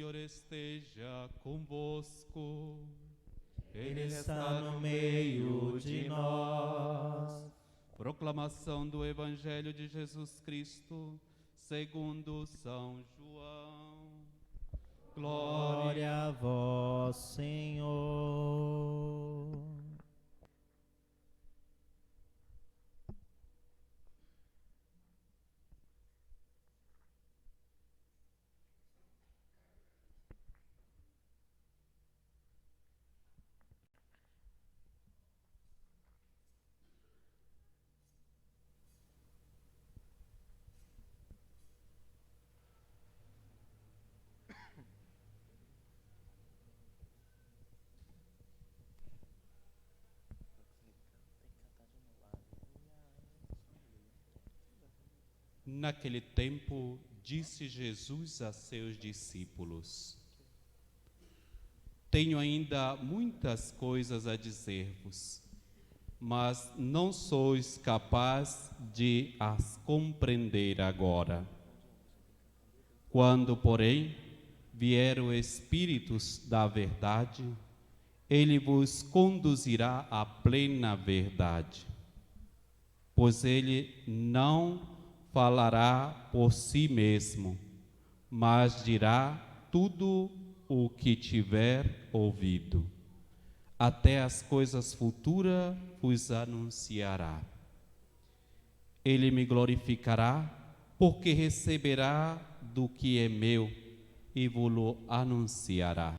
Senhor esteja convosco. Ele está no meio de nós. Proclamação do Evangelho de Jesus Cristo, segundo São João. Glória a vós, Senhor. Naquele tempo, disse Jesus a seus discípulos: Tenho ainda muitas coisas a dizer-vos, mas não sois capazes de as compreender agora. Quando, porém, vier o Espírito da verdade, ele vos conduzirá à plena verdade, pois ele não falará por si mesmo, mas dirá tudo o que tiver ouvido. Até as coisas futuras vos anunciará. Ele me glorificará, porque receberá do que é meu e vos anunciará.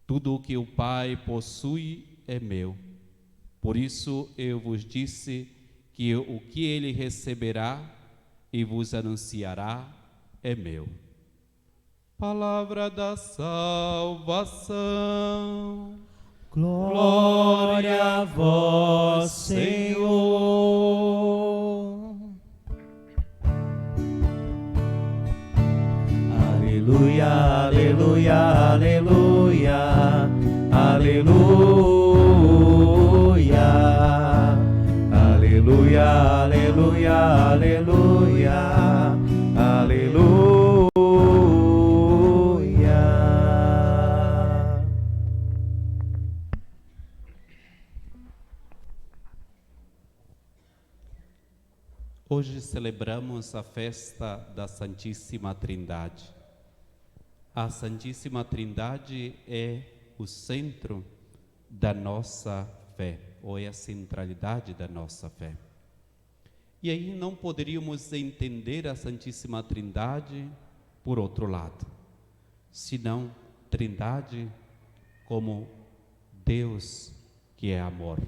Tudo o que o Pai possui é meu. Por isso eu vos disse que o que ele receberá e vos anunciará é meu. Palavra da salvação. Glória a vós, Senhor. Aleluia, aleluia, aleluia, aleluia, aleluia, aleluia, aleluia, aleluia. Hoje celebramos a festa da Santíssima Trindade. A Santíssima Trindade é o centro da nossa fé, ou é a centralidade da nossa fé. E aí não poderíamos entender a Santíssima Trindade por outro lado, senão Trindade como Deus que é amor,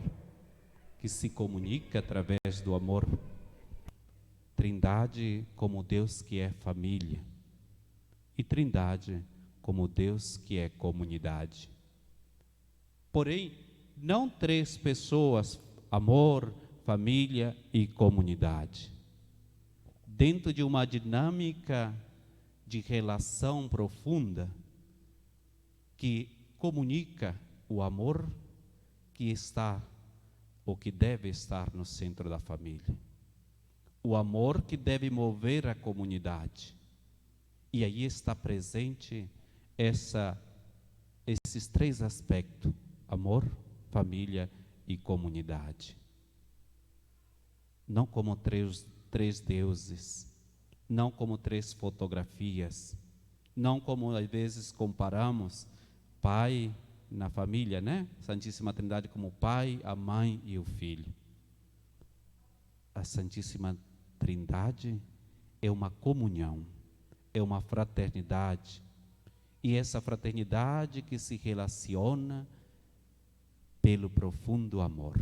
que se comunica através do amor. Trindade como Deus que é família, e Trindade como Deus que é comunidade. Porém, não três pessoas, amor, família e comunidade. Dentro de uma dinâmica de relação profunda que comunica o amor que está ou que deve estar no centro da família. O amor que deve mover a comunidade. E aí está presente esses três aspectos: amor, família e comunidade. Não como três deuses, não como três fotografias, não como às vezes comparamos pai na família, né? Santíssima Trindade como o pai, a mãe e o filho. A Santíssima Trindade é uma comunhão, é uma fraternidade, e essa fraternidade que se relaciona pelo profundo amor,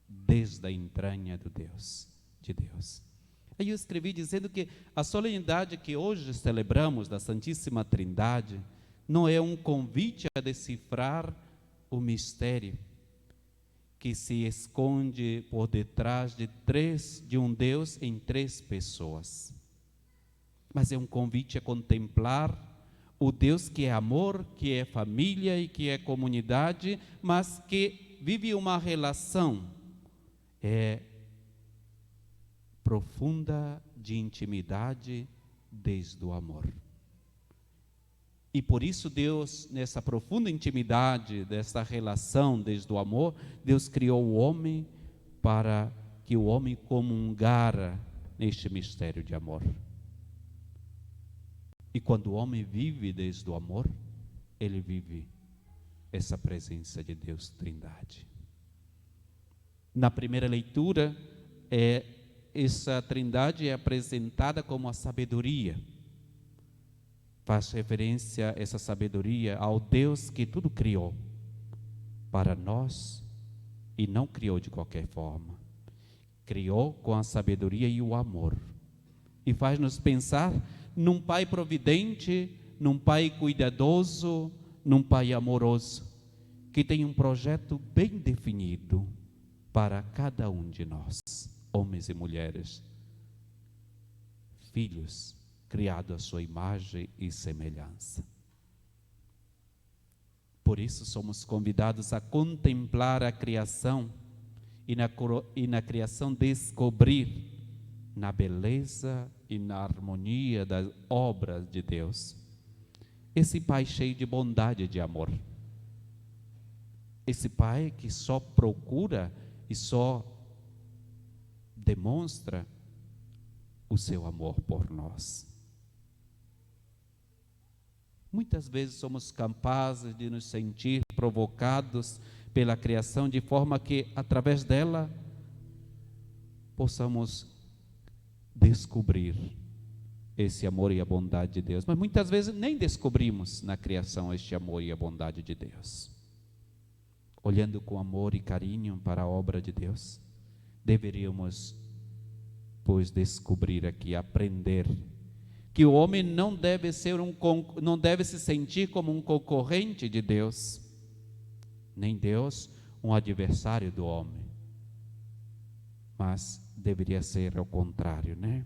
desde a entranha de Deus. Aí eu escrevi dizendo que a solenidade que hoje celebramos da Santíssima Trindade não é um convite a decifrar o mistério que se esconde por detrás de um Deus em três pessoas. Mas é um convite a contemplar o Deus que é amor, que é família e que é comunidade, mas que vive uma relação profunda de intimidade desde o amor. E por isso Deus, nessa profunda intimidade, dessa relação desde o amor, Deus criou o homem para que o homem comungara neste mistério de amor. E quando o homem vive desde o amor, ele vive essa presença de Deus Trindade. Na primeira leitura, essa Trindade é apresentada como a sabedoria. Faz referência essa sabedoria ao Deus que tudo criou para nós e não criou de qualquer forma. Criou com a sabedoria e o amor. E faz-nos pensar num Pai providente, num Pai cuidadoso, num Pai amoroso, que tem um projeto bem definido para cada um de nós, homens e mulheres, filhos, criado à sua imagem e semelhança. Por isso somos convidados a contemplar a criação e na criação descobrir na beleza e na harmonia das obras de Deus esse Pai cheio de bondade e de amor. Esse Pai que só procura e só demonstra o seu amor por nós. Muitas vezes somos capazes de nos sentir provocados pela criação, de forma que, através dela, possamos descobrir esse amor e a bondade de Deus. Mas muitas vezes nem descobrimos na criação este amor e a bondade de Deus. Olhando com amor e carinho para a obra de Deus, deveríamos, pois, descobrir aqui, aprender que o homem não deve se sentir como um concorrente de Deus, nem Deus um adversário do homem, mas deveria ser ao contrário, né?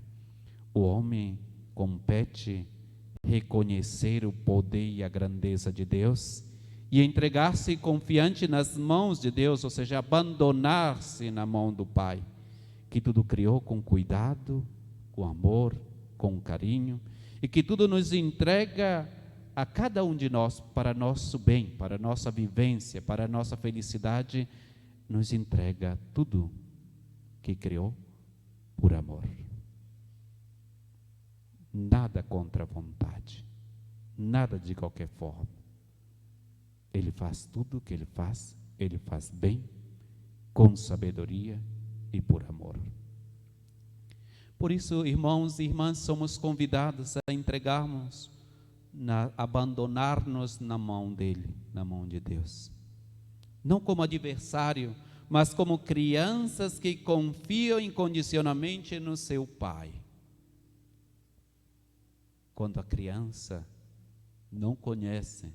O homem compete reconhecer o poder e a grandeza de Deus e entregar-se confiante nas mãos de Deus, ou seja, abandonar-se na mão do Pai, que tudo criou com cuidado, com amor, com carinho, e que tudo nos entrega a cada um de nós para nosso bem, para nossa vivência, para nossa felicidade, nos entrega tudo que criou por amor. Nada contra a vontade, nada de qualquer forma. Ele faz tudo o que ele faz bem, com sabedoria e por amor. Por isso, irmãos e irmãs, somos convidados a entregarmos, abandonar-nos na mão dele, na mão de Deus. Não como adversário, mas como crianças que confiam incondicionalmente no seu Pai. Quando a criança não conhece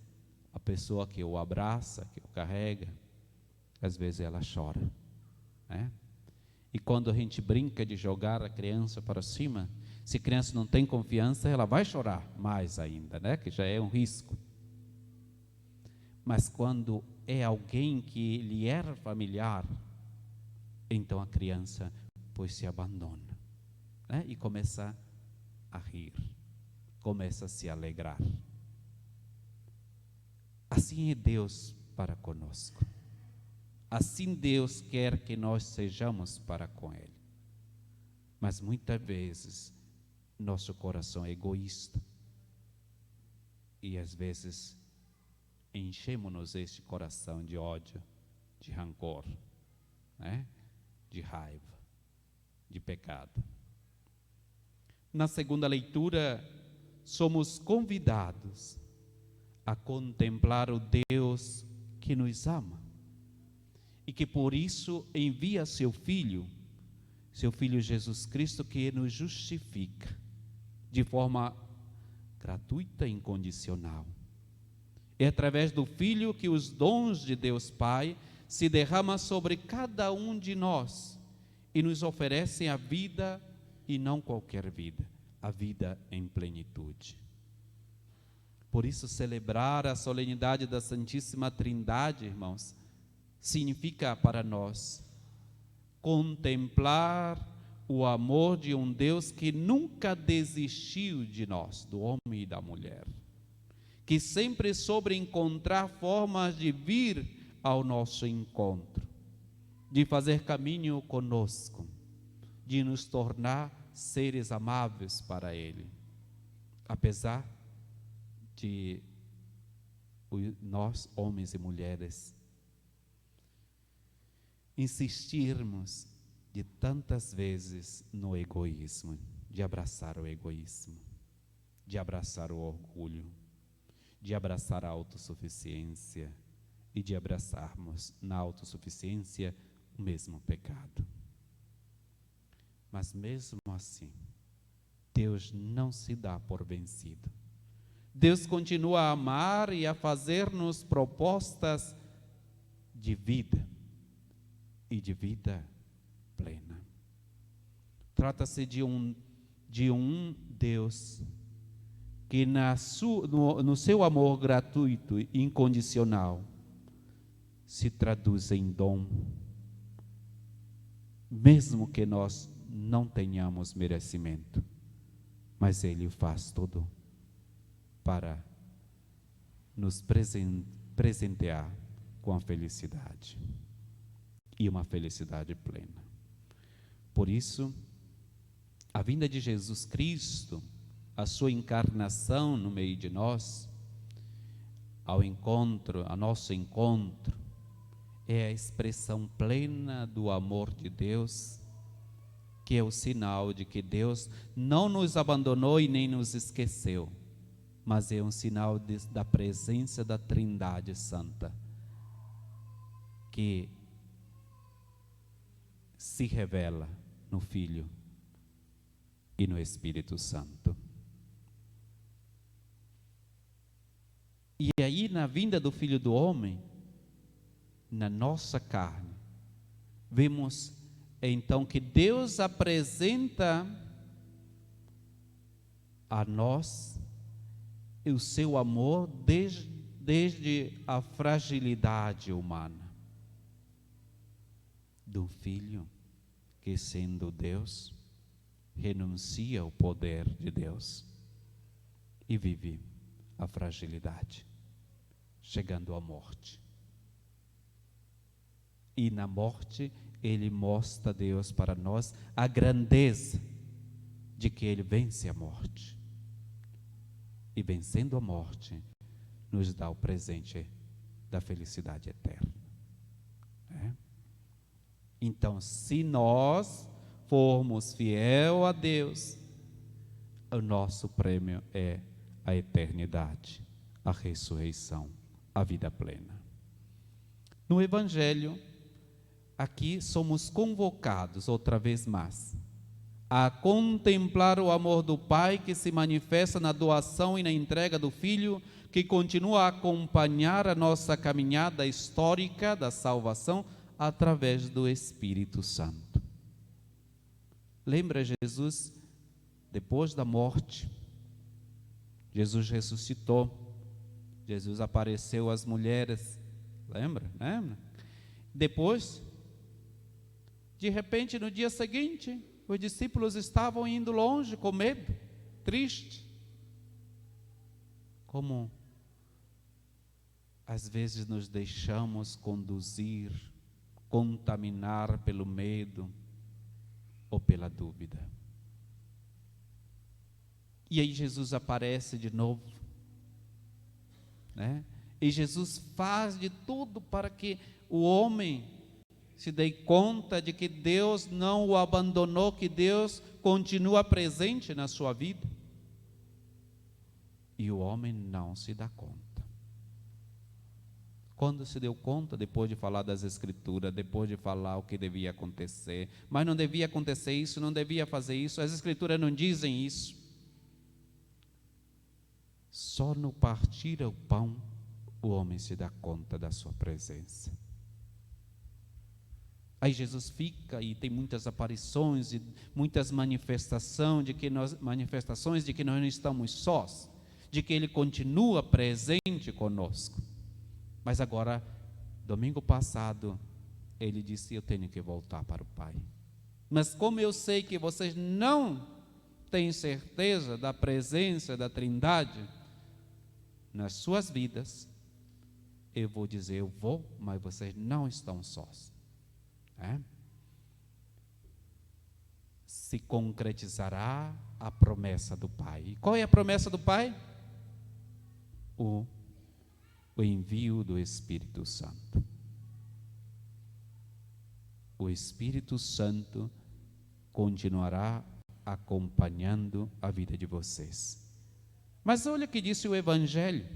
a pessoa que o abraça, que o carrega, às vezes ela chora, né? E quando a gente brinca de jogar a criança para cima, se a criança não tem confiança, ela vai chorar mais ainda, né? Que já é um risco. Mas quando é alguém que lhe era familiar, então a criança, pois, se abandona, né? E começa a rir, começa a se alegrar. Assim é Deus para conosco. Assim Deus quer que nós sejamos para com Ele. Mas muitas vezes nosso coração é egoísta. E às vezes enchemos-nos este coração de ódio, de rancor, né? De raiva, de pecado. Na segunda leitura, somos convidados a contemplar o Deus que nos ama e que por isso envia seu Filho Jesus Cristo, que nos justifica de forma gratuita e incondicional. É através do Filho que os dons de Deus Pai se derramam sobre cada um de nós e nos oferecem a vida, e não qualquer vida, a vida em plenitude. Por isso, celebrar a solenidade da Santíssima Trindade, irmãos, significa para nós contemplar o amor de um Deus que nunca desistiu de nós, do homem e da mulher, que sempre sobre encontrar formas de vir ao nosso encontro, de fazer caminho conosco, de nos tornar seres amáveis para Ele, apesar de nós, homens e mulheres, insistirmos de tantas vezes no egoísmo, de abraçar o egoísmo, de abraçar o orgulho, de abraçar a autossuficiência e de abraçarmos na autossuficiência o mesmo pecado. Mas mesmo assim, Deus não se dá por vencido. Deus continua a amar e a fazer-nos propostas de vida e de vida plena. Trata-se de um Deus que no seu amor gratuito e incondicional se traduz em dom, mesmo que nós não tenhamos merecimento, mas Ele faz tudo para nos presentear com a felicidade, e uma felicidade plena. Por isso, a vinda de Jesus Cristo, a sua encarnação no meio de nós, a nosso encontro, é a expressão plena do amor de Deus, que é o sinal de que Deus não nos abandonou e nem nos esqueceu, mas é um sinal da presença da Trindade Santa, que se revela no Filho e no Espírito Santo. E aí, na vinda do Filho do Homem, na nossa carne, vemos então que Deus apresenta a nós o seu amor desde a fragilidade humana do Filho que, sendo Deus, renuncia ao poder de Deus e vive a fragilidade, chegando à morte. E na morte Ele mostra a Deus para nós a grandeza de que Ele vence a morte. E vencendo a morte, nos dá o presente da felicidade eterna. Então, se nós formos fiel a Deus, o nosso prêmio é a eternidade, a ressurreição, a vida plena. No Evangelho, aqui somos convocados, outra vez mais, a contemplar o amor do Pai que se manifesta na doação e na entrega do Filho, que continua a acompanhar a nossa caminhada histórica da salvação através do Espírito Santo. Lembra Jesus, depois da morte, Jesus ressuscitou, Jesus apareceu às mulheres, lembra? Depois, de repente, no dia seguinte, os discípulos estavam indo longe, com medo, triste. Como às vezes nos deixamos conduzir, contaminar pelo medo ou pela dúvida. E aí Jesus aparece de novo, E Jesus faz de tudo para que o homem se dê conta de que Deus não o abandonou, que Deus continua presente na sua vida. E o homem não se dá conta. Quando se deu conta, depois de falar das Escrituras, depois de falar o que devia acontecer, mas não devia acontecer isso, não devia fazer isso, as Escrituras não dizem isso. Só no partir o pão, o homem se dá conta da sua presença. Aí Jesus fica e tem muitas aparições e muitas manifestações de que nós não estamos sós, de que Ele continua presente conosco. Mas agora, domingo passado, Ele disse: eu tenho que voltar para o Pai. Mas como eu sei que vocês não têm certeza da presença da Trindade, nas suas vidas, eu vou dizer, eu vou, mas vocês não estão sós. Se concretizará a promessa do Pai. E qual é a promessa do Pai? O envio do Espírito Santo. O Espírito Santo continuará acompanhando a vida de vocês. Mas olha o que disse o Evangelho.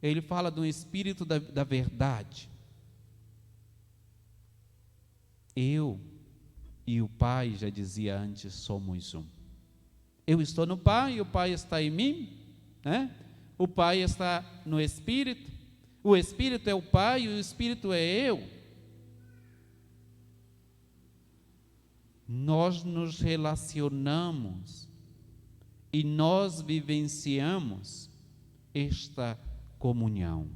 Ele fala do Espírito da verdade. Eu e o Pai, já dizia antes, somos um. Eu estou no Pai e o Pai está em mim, né? O Pai está no Espírito, o Espírito é o Pai e o Espírito é eu. Nós nos relacionamos e nós vivenciamos esta comunhão,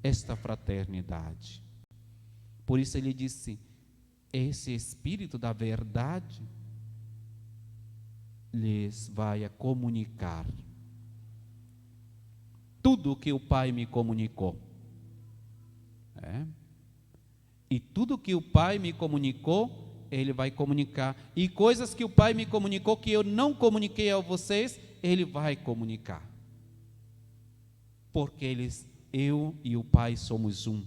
esta fraternidade. Por isso ele disse, esse Espírito da verdade lhes vai comunicar tudo o que o Pai me comunicou. E tudo o que o Pai me comunicou, Ele vai comunicar. E coisas que o Pai me comunicou, que eu não comuniquei a vocês, Ele vai comunicar. Porque eu e o Pai somos um.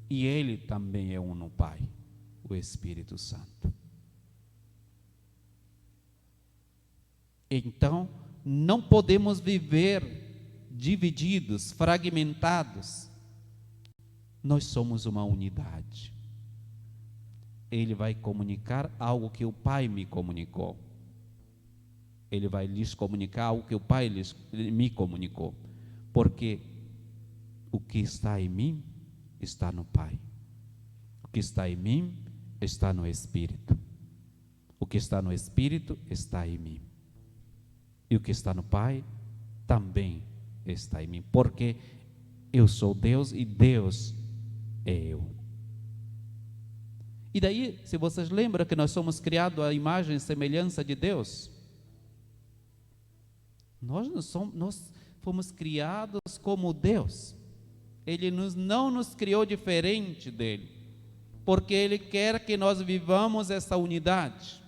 E Ele também é um no Pai, o Espírito Santo. Então, não podemos viver divididos, fragmentados. Nós somos uma unidade. Ele vai comunicar algo que o Pai me comunicou. Ele vai lhes comunicar algo que o Pai me comunicou. Porque o que está em mim está no Pai. O que está em mim está no Espírito. O que está no Espírito está em mim. E o que está no Pai também está em mim. Porque eu sou Deus e Deus é eu. E daí, se vocês lembram que nós somos criados à imagem e semelhança de Deus, nós fomos criados como Deus. Ele não nos criou diferente dele, porque Ele quer que nós vivamos essa unidade.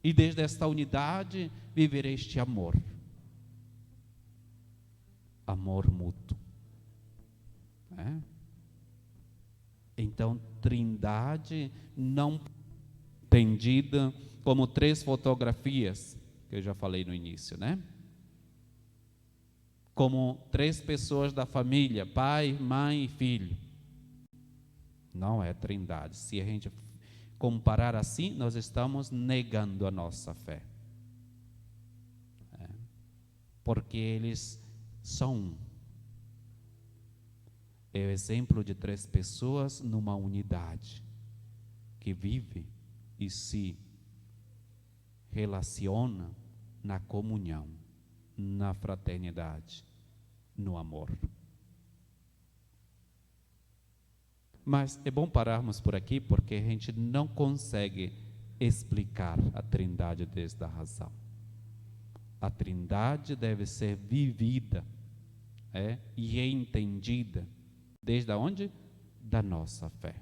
E desde esta unidade, viver este amor. Amor mútuo. Então, Trindade não entendida como 3 fotografias, que eu já falei no início, né? Como 3 pessoas da família, pai, mãe e filho. Não é Trindade. Se a gente comparar assim, nós estamos negando a nossa fé. Porque eles são um. É o exemplo de 3 pessoas numa unidade, que vive e se relaciona na comunhão, na fraternidade, no amor. Mas é bom pararmos por aqui, porque a gente não consegue explicar a Trindade desde a razão. A Trindade deve ser vivida e entendida. Desde onde? Da nossa fé.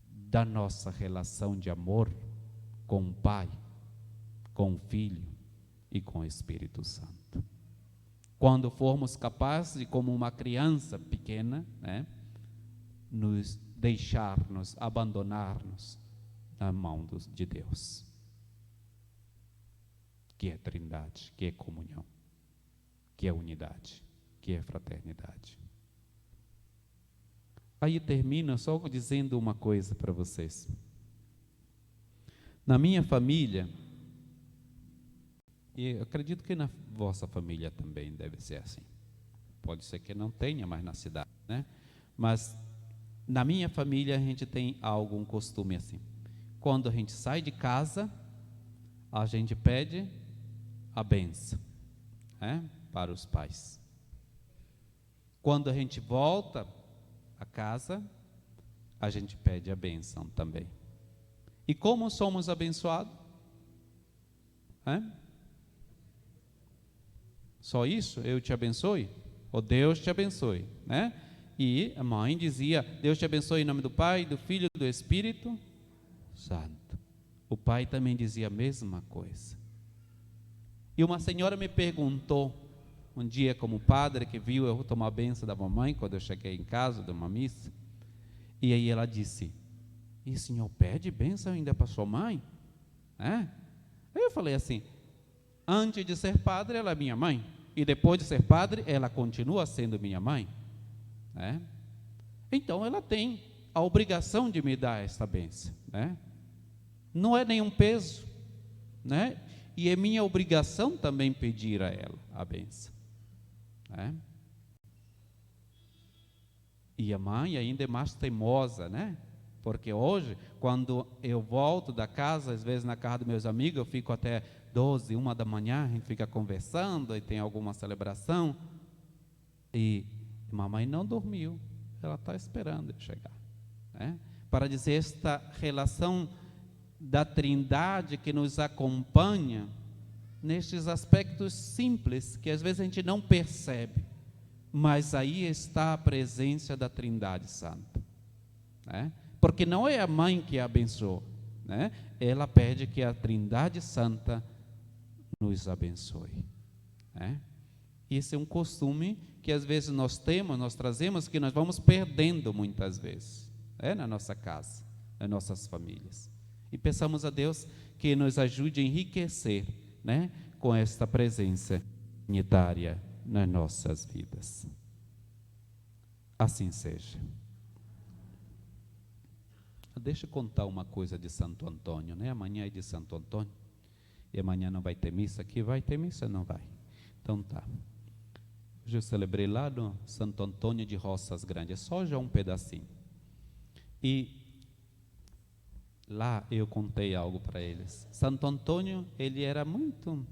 Da nossa relação de amor com o Pai, com o Filho e com o Espírito Santo. Quando formos capazes de, como uma criança pequena, nos deixarmos, abandonarmos na mão de Deus, que é Trindade, que é comunhão, que é unidade, que é fraternidade. Aí termino só dizendo uma coisa para vocês. Na minha família, e eu acredito que na vossa família também deve ser assim. Pode ser que não tenha mais na cidade, né? Mas na minha família a gente tem um costume assim. Quando a gente sai de casa, a gente pede a bênção, para os pais. Quando a gente volta a casa, a gente pede a bênção também. E como somos abençoados? Só isso? Eu te abençoe? Ou Deus te abençoe, né? E a mãe dizia: Deus te abençoe em nome do Pai, do Filho e do Espírito Santo. O pai também dizia a mesma coisa. E uma senhora me perguntou um dia, como padre, que viu eu tomar a bênção da mamãe quando eu cheguei em casa de uma missa, e aí ela disse: e o senhor pede bênção ainda para sua mãe? Aí eu falei assim: antes de ser padre ela é minha mãe, e depois de ser padre ela continua sendo minha mãe, então ela tem a obrigação de me dar esta bênção, não é nenhum peso, e é minha obrigação também pedir a ela a bênção, E a mãe ainda é mais teimosa, porque hoje, quando eu volto da casa, às vezes na casa dos meus amigos, eu fico até 12, 1 da manhã, a gente fica conversando e tem alguma celebração, e mamãe não dormiu, ela está esperando eu chegar, para dizer esta relação da Trindade que nos acompanha nestes aspectos simples, que às vezes a gente não percebe, mas aí está a presença da Trindade Santa, porque não é a mãe que a abençoa, ela pede que a Trindade Santa nos abençoe, Esse é um costume que às vezes nós temos, nós trazemos, que nós vamos perdendo muitas vezes, na nossa casa, nas nossas famílias, e peçamos a Deus que nos ajude a enriquecer, com esta presença unitária nas nossas vidas. Assim seja. Deixa eu contar uma coisa de Santo Antônio, Amanhã é de Santo Antônio, e amanhã não vai ter missa aqui. Vai ter missa? Não vai? Então tá. Hoje eu celebrei lá no Santo Antônio de Roças Grandes, é só já um pedacinho. E lá eu contei algo para eles. Santo Antônio, ele era muito,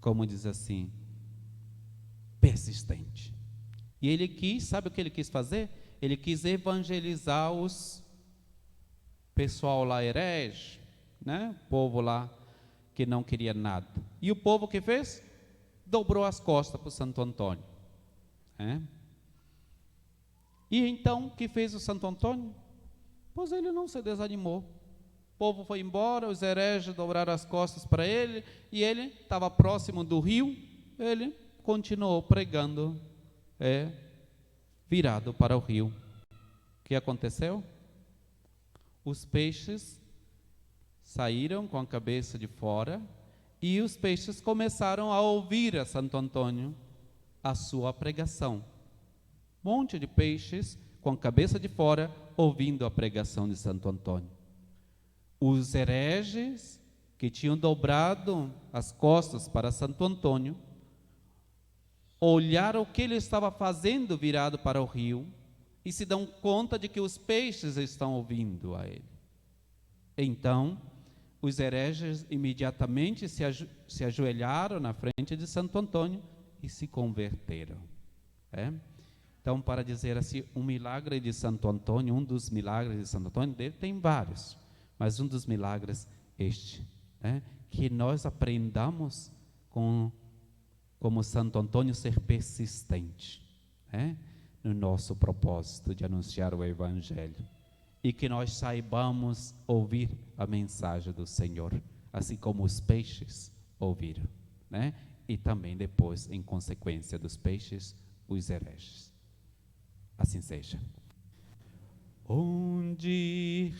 como diz assim, persistente. E ele quis, sabe o que ele quis fazer? Ele quis evangelizar os pessoal lá herege, o povo lá que não queria nada. E o povo que fez? Dobrou as costas para o Santo Antônio. E então, o que fez o Santo Antônio? Pois ele não se desanimou. O povo foi embora, os hereges dobraram as costas para ele, e ele estava próximo do rio, ele continuou pregando, virado para o rio. O que aconteceu? Os peixes saíram com a cabeça de fora, e os peixes começaram a ouvir a Santo Antônio a sua pregação. Um monte de peixes com a cabeça de fora ouvindo a pregação de Santo Antônio. Os hereges que tinham dobrado as costas para Santo Antônio olharam o que ele estava fazendo virado para o rio e se dão conta de que os peixes estão ouvindo a ele. Então, os hereges imediatamente se ajoelharam na frente de Santo Antônio e se converteram. Então, para dizer assim, um milagre de Santo Antônio, um dos milagres de Santo Antônio, dele tem vários, mas um dos milagres este, que nós aprendamos como Santo Antônio ser persistente, no nosso propósito de anunciar o Evangelho, e que nós saibamos ouvir a mensagem do Senhor, assim como os peixes ouviram, e também depois, em consequência dos peixes, os hereges. Assim seja. Onde